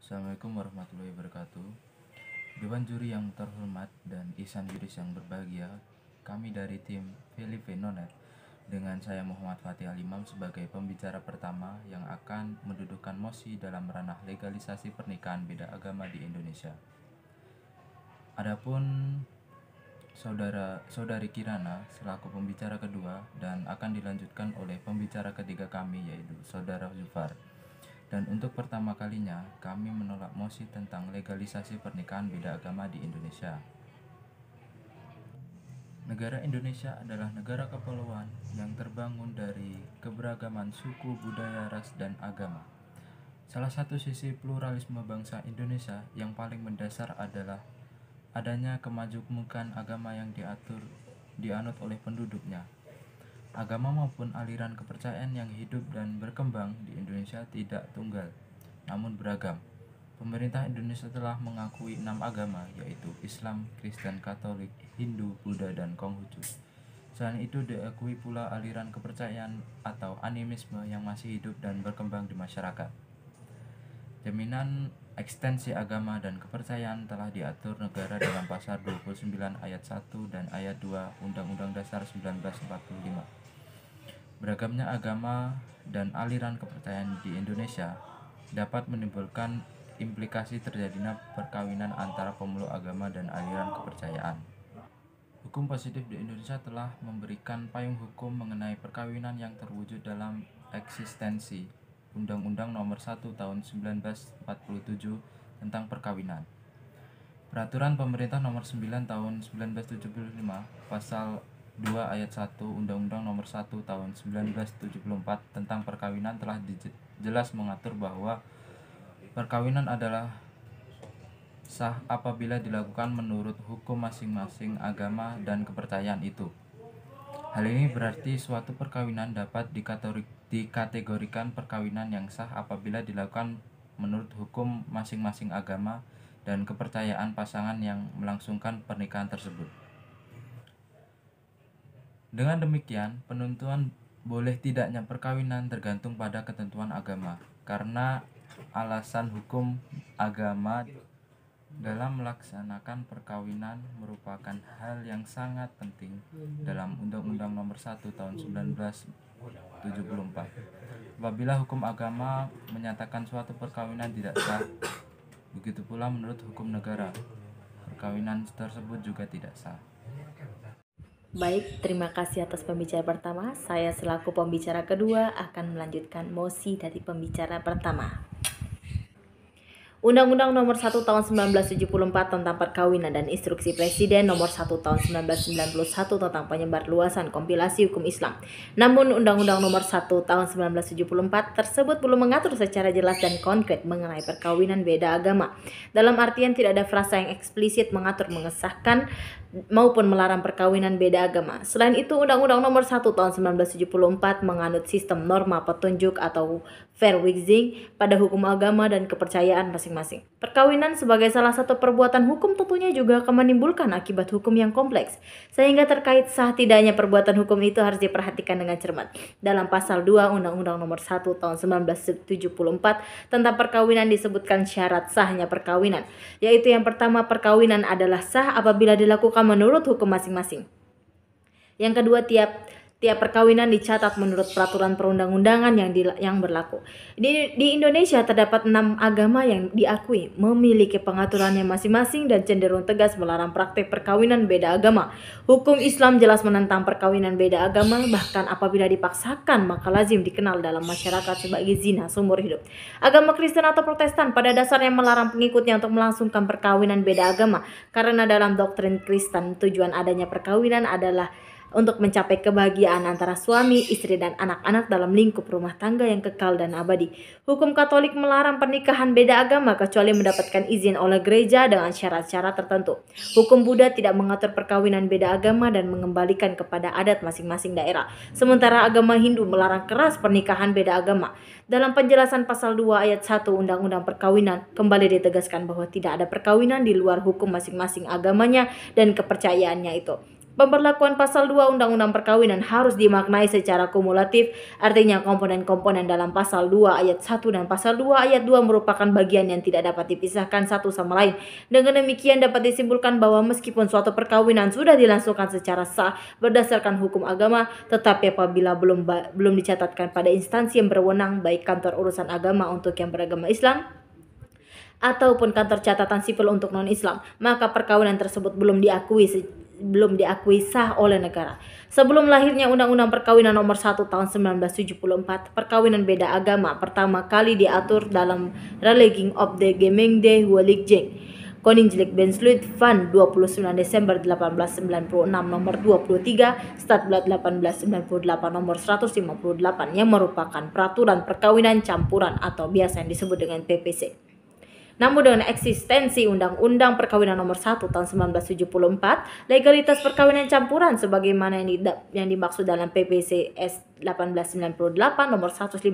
Assalamualaikum warahmatullahi wabarakatuh. Dewan juri yang terhormat dan Ihsan Yudis yang berbahagia, kami dari tim Felipe Nonet dengan saya Muhammad Fatih Alimam sebagai pembicara pertama yang akan mendudukan mosi dalam ranah legalisasi pernikahan beda agama di Indonesia. Adapun saudari Kirana selaku pembicara kedua dan akan dilanjutkan oleh pembicara ketiga kami yaitu saudara Zufar. Dan untuk pertama kalinya kami menolak mosi tentang legalisasi pernikahan beda agama di Indonesia. Negara Indonesia adalah negara kepulauan yang terbangun dari keberagaman suku, budaya, ras, dan agama. Salah satu sisi pluralisme bangsa Indonesia yang paling mendasar adalah adanya kemajemukan agama yang dianut oleh penduduknya. Agama maupun aliran kepercayaan yang hidup dan berkembang di Indonesia tidak tunggal, namun beragam. Pemerintah Indonesia telah mengakui 6 agama, yaitu Islam, Kristen, Katolik, Hindu, Buddha, dan Konghucu. Selain itu diakui pula aliran kepercayaan atau animisme yang masih hidup dan berkembang di masyarakat. Jaminan ekstensi agama dan kepercayaan telah diatur negara dalam pasal 29 ayat 1 dan ayat 2 Undang-Undang Dasar 1945. Beragamnya agama dan aliran kepercayaan di Indonesia dapat menimbulkan implikasi terjadinya perkawinan antara pemeluk agama dan aliran kepercayaan. Hukum positif di Indonesia telah memberikan payung hukum mengenai perkawinan yang terwujud dalam eksistensi Undang-Undang Nomor 1 Tahun 1947 tentang perkawinan. Peraturan Pemerintah Nomor 9 Tahun 1975 Pasal 2 Ayat 1 Undang-Undang Nomor 1 Tahun 1974 tentang perkawinan telah jelas mengatur bahwa perkawinan adalah sah apabila dilakukan menurut hukum masing-masing agama dan kepercayaan itu. Hal ini berarti suatu perkawinan dapat dikategorikan perkawinan yang sah apabila dilakukan menurut hukum masing-masing agama dan kepercayaan pasangan yang melangsungkan pernikahan tersebut. Dengan demikian, penentuan boleh tidaknya perkawinan tergantung pada ketentuan agama, karena alasan hukum agama dalam melaksanakan perkawinan merupakan hal yang sangat penting dalam Undang-Undang Nomor 1 Tahun 1974. Apabila hukum agama menyatakan suatu perkawinan tidak sah, begitu pula menurut hukum negara, perkawinan tersebut juga tidak sah. Baik, terima kasih atas pembicara pertama. Saya selaku pembicara kedua akan melanjutkan mosi dari pembicara pertama. Undang-Undang Nomor 1 Tahun 1974 tentang Perkawinan dan Instruksi Presiden Nomor 1 Tahun 1991 tentang penyebarluasan kompilasi hukum Islam. Namun Undang-Undang Nomor 1 Tahun 1974 tersebut belum mengatur secara jelas dan konkret mengenai perkawinan beda agama. Dalam artian tidak ada frasa yang eksplisit mengatur, mengesahkan maupun melarang perkawinan beda agama. Selain itu, Undang-Undang Nomor 1 Tahun 1974 menganut sistem norma petunjuk atau fair waxing pada hukum agama dan kepercayaan masing-masing. Perkawinan sebagai salah satu perbuatan hukum tentunya juga akan menimbulkan akibat hukum yang kompleks, sehingga terkait sah tidaknya perbuatan hukum itu harus diperhatikan dengan cermat. Dalam pasal 2 Undang-Undang Nomor 1 Tahun 1974 tentang perkawinan disebutkan syarat sahnya perkawinan, yaitu yang pertama, perkawinan adalah sah apabila dilakukan menurut hukum masing-masing. Yang kedua, tiap perkawinan dicatat menurut peraturan perundang-undangan yang berlaku. Di Indonesia terdapat 6 agama yang diakui memiliki pengaturannya masing-masing dan cenderung tegas melarang praktik perkawinan beda agama. Hukum Islam jelas menentang perkawinan beda agama, bahkan apabila dipaksakan maka lazim dikenal dalam masyarakat sebagai zina seumur hidup. Agama Kristen atau Protestan pada dasarnya melarang pengikutnya untuk melangsungkan perkawinan beda agama, karena dalam doktrin Kristen tujuan adanya perkawinan adalah untuk mencapai kebahagiaan antara suami, istri, dan anak-anak dalam lingkup rumah tangga yang kekal dan abadi. Hukum Katolik melarang pernikahan beda agama kecuali mendapatkan izin oleh gereja dengan syarat-syarat tertentu. Hukum Buddha tidak mengatur perkawinan beda agama dan mengembalikan kepada adat masing-masing daerah. Sementara agama Hindu melarang keras pernikahan beda agama. Dalam penjelasan pasal 2 ayat 1 Undang-Undang Perkawinan, kembali ditegaskan bahwa tidak ada perkawinan di luar hukum masing-masing agamanya dan kepercayaannya itu. Pemberlakuan pasal 2 Undang-Undang Perkawinan harus dimaknai secara kumulatif, artinya komponen-komponen dalam pasal 2 ayat 1 dan pasal 2 ayat 2 merupakan bagian yang tidak dapat dipisahkan satu sama lain. Dengan demikian dapat disimpulkan bahwa meskipun suatu perkawinan sudah dilangsungkan secara sah berdasarkan hukum agama, tetapi apabila belum dicatatkan pada instansi yang berwenang, baik kantor urusan agama untuk yang beragama Islam ataupun kantor catatan sipil untuk non-Islam, maka perkawinan tersebut belum diakui sah oleh negara. Sebelum lahirnya Undang-Undang Perkawinan Nomor 1 Tahun 1974, perkawinan beda agama pertama kali diatur dalam Regelingen op de Gemeente Huwelijken Koninklijk Besluit van 29 Desember 1896 nomor 23, Stadblad 1898 nomor 158 yang merupakan peraturan perkawinan campuran atau biasa yang disebut dengan PPC. Namun dengan eksistensi Undang-Undang Perkawinan Nomor 1 Tahun 1974, legalitas perkawinan campuran sebagaimana yang dimaksud dalam PPC S 1898 Nomor 158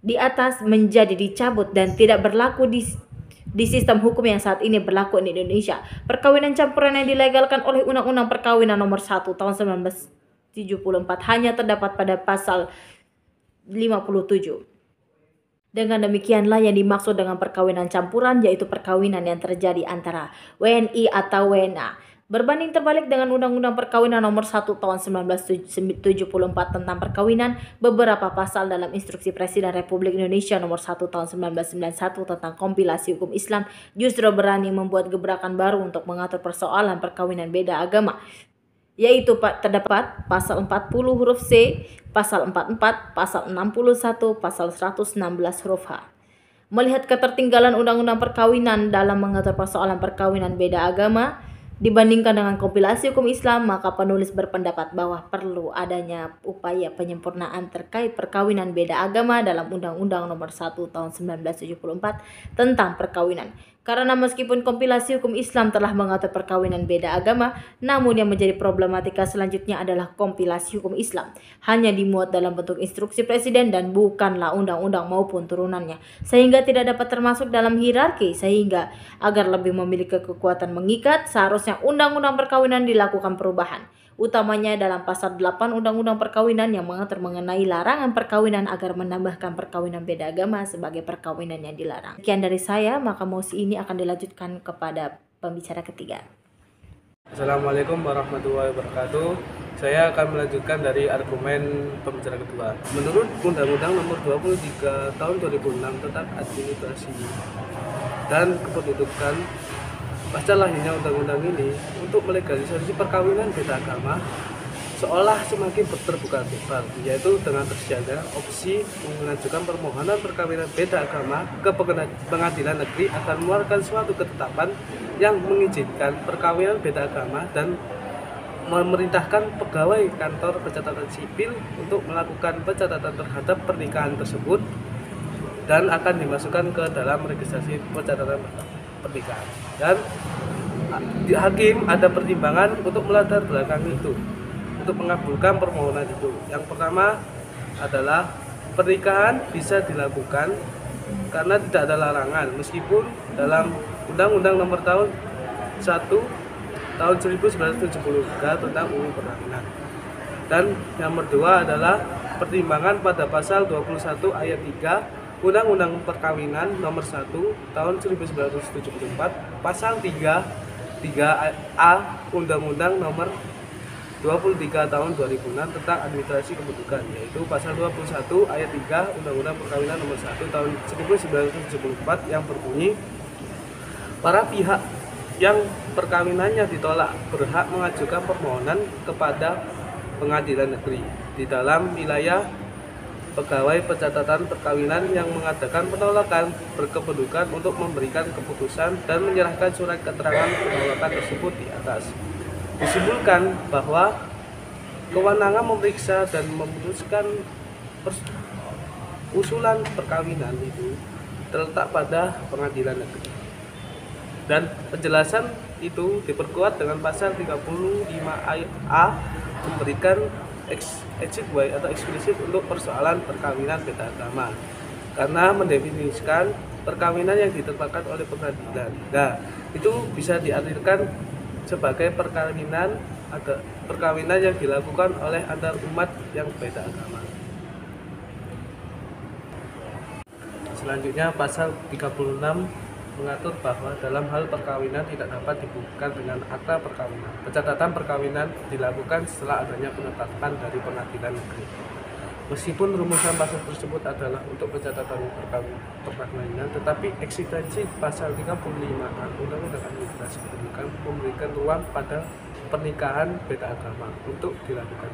di atas menjadi dicabut dan tidak berlaku di sistem hukum yang saat ini berlaku di Indonesia. Perkawinan campuran yang dilegalkan oleh Undang-Undang Perkawinan Nomor 1 Tahun 1974 hanya terdapat pada pasal 57. Dengan demikianlah yang dimaksud dengan perkawinan campuran, yaitu perkawinan yang terjadi antara WNI atau WNA. Berbanding terbalik dengan Undang-Undang Perkawinan Nomor 1 Tahun 1974 tentang perkawinan, beberapa pasal dalam Instruksi Presiden Republik Indonesia Nomor 1 Tahun 1991 tentang kompilasi hukum Islam justru berani membuat gebrakan baru untuk mengatur persoalan perkawinan beda agama, yaitu terdapat pasal 40 huruf C, pasal 44, pasal 61, pasal 116 huruf H. Melihat ketertinggalan Undang-Undang Perkawinan dalam mengatur persoalan perkawinan beda agama dibandingkan dengan kompilasi hukum Islam, maka penulis berpendapat bahwa perlu adanya upaya penyempurnaan terkait perkawinan beda agama dalam Undang-Undang Nomor 1 Tahun 1974 tentang perkawinan. Karena meskipun kompilasi hukum Islam telah mengatur perkawinan beda agama, namun yang menjadi problematika selanjutnya adalah kompilasi hukum Islam hanya dimuat dalam bentuk instruksi presiden dan bukanlah undang-undang maupun turunannya, sehingga tidak dapat termasuk dalam hierarki, sehingga agar lebih memiliki kekuatan mengikat, seharusnya undang-undang perkawinan dilakukan perubahan, utamanya dalam pasal 8 Undang-Undang Perkawinan yang mengatur mengenai larangan perkawinan agar menambahkan perkawinan beda agama sebagai perkawinan yang dilarang. Sekian dari saya, maka mosi ini akan dilanjutkan kepada pembicara ketiga. Assalamualaikum warahmatullahi wabarakatuh. Saya akan melanjutkan dari argumen pembicara kedua. Menurut Undang-Undang Nomor 23 Tahun 2006 tentang administrasi dan kependudukan, pasca lahirnya undang-undang ini untuk melegalisasi perkawinan beda agama seolah semakin terbuka lebar, yaitu dengan tersedia opsi mengajukan permohonan perkawinan beda agama ke pengadilan negeri akan mengeluarkan suatu ketetapan yang mengizinkan perkawinan beda agama dan memerintahkan pegawai kantor pencatatan sipil untuk melakukan pencatatan terhadap pernikahan tersebut dan akan dimasukkan ke dalam registrasi pencatatan pernikahan. Dan hakim ada pertimbangan untuk melatar belakangi itu, untuk mengabulkan permohonan itu. Yang pertama adalah pernikahan bisa dilakukan karena tidak ada larangan, meskipun dalam Undang-Undang Nomor 1 Tahun 1973 tentang UU Perkawinan. Dan yang kedua adalah pertimbangan pada pasal 21 ayat 3 Undang-Undang Perkawinan Nomor 1 Tahun 1974 pasal 3A Undang-Undang Nomor 23 Tahun 2006 tentang administrasi kependudukan, yaitu pasal 21 ayat 3 Undang-Undang Perkawinan Nomor 1 Tahun 1974 yang berbunyi, para pihak yang perkawinannya ditolak berhak mengajukan permohonan kepada pengadilan negeri di dalam wilayah pegawai pencatatan perkawinan yang mengadakan penolakan berkependudukan untuk memberikan keputusan dan menyerahkan surat keterangan penolakan tersebut di atas. Disimpulkan bahwa kewenangan memeriksa dan memutuskan usulan perkawinan itu terletak pada pengadilan negeri. Dan penjelasan itu diperkuat dengan pasal 35 ayat A memberikan exit-way atau eksplisit untuk persoalan perkawinan beda agama karena mendefinisikan perkawinan yang ditetapkan oleh pengadilan. Nah, itu bisa diartikan sebagai perkawinan yang dilakukan oleh antar umat yang beda agama. Selanjutnya pasal 36 mengatur bahwa dalam hal perkawinan tidak dapat dibuka dengan akta perkawinan. Pencatatan perkawinan dilakukan setelah adanya penetapan dari pengadilan negeri. Meskipun rumusan pasal tersebut adalah untuk pencatatan perkawinan, tetapi eksistensi pasal 35A Undang-Undang Administrasi Kependudukan memberikan ruang pada pernikahan beda agama untuk dilakukan.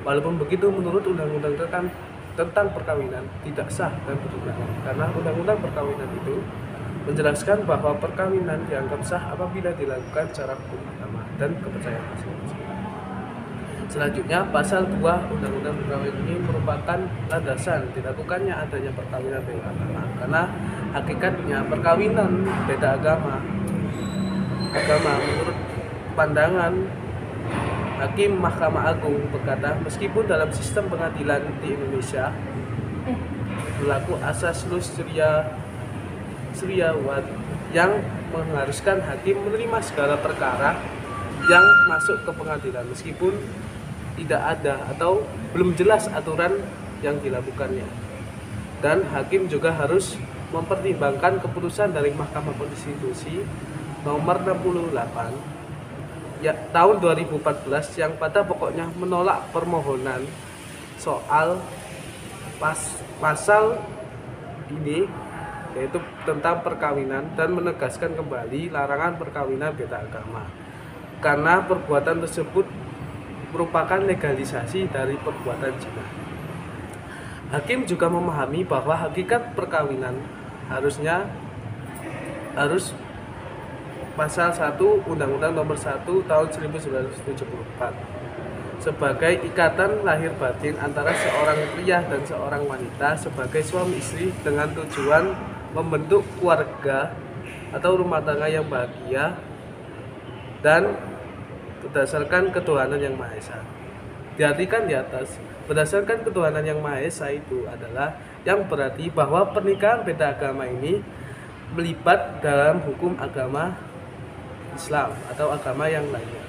Walaupun begitu, menurut Undang-Undang tentang perkawinan tidak sah dan bertentangan, karena Undang-Undang perkawinan itu menjelaskan bahwa perkawinan dianggap sah apabila dilakukan secara hukum agama dan kepercayaan masing-masing. Selanjutnya, pasal 2 Undang-Undang perkawinan ini merupakan landasan dilakukannya adanya perkawinan beda agama, karena hakikatnya perkawinan beda agama menurut pandangan Hakim Mahkamah Agung berkata, meskipun dalam sistem pengadilan di Indonesia berlaku asas lus syariat yang mengharuskan hakim menerima segala perkara yang masuk ke pengadilan meskipun tidak ada atau belum jelas aturan yang dilakukannya. Dan hakim juga harus mempertimbangkan keputusan dari Mahkamah Konstitusi nomor 68 tahun 2014 yang pada pokoknya menolak permohonan soal pasal ini, yaitu tentang perkawinan, dan menegaskan kembali larangan perkawinan beda agama karena perbuatan tersebut merupakan legalisasi dari perbuatan zina. Hakim juga memahami bahwa hakikat perkawinan harus pasal 1 Undang-Undang Nomor 1 Tahun 1974 sebagai ikatan lahir batin antara seorang pria dan seorang wanita sebagai suami istri dengan tujuan membentuk keluarga atau rumah tangga yang bahagia dan berdasarkan ketuhanan yang Maha Esa. Diartikan di atas, berdasarkan ketuhanan yang Maha Esa itu adalah yang berarti bahwa pernikahan beda agama ini melibat dalam hukum agama Islam atau agama yang lainnya.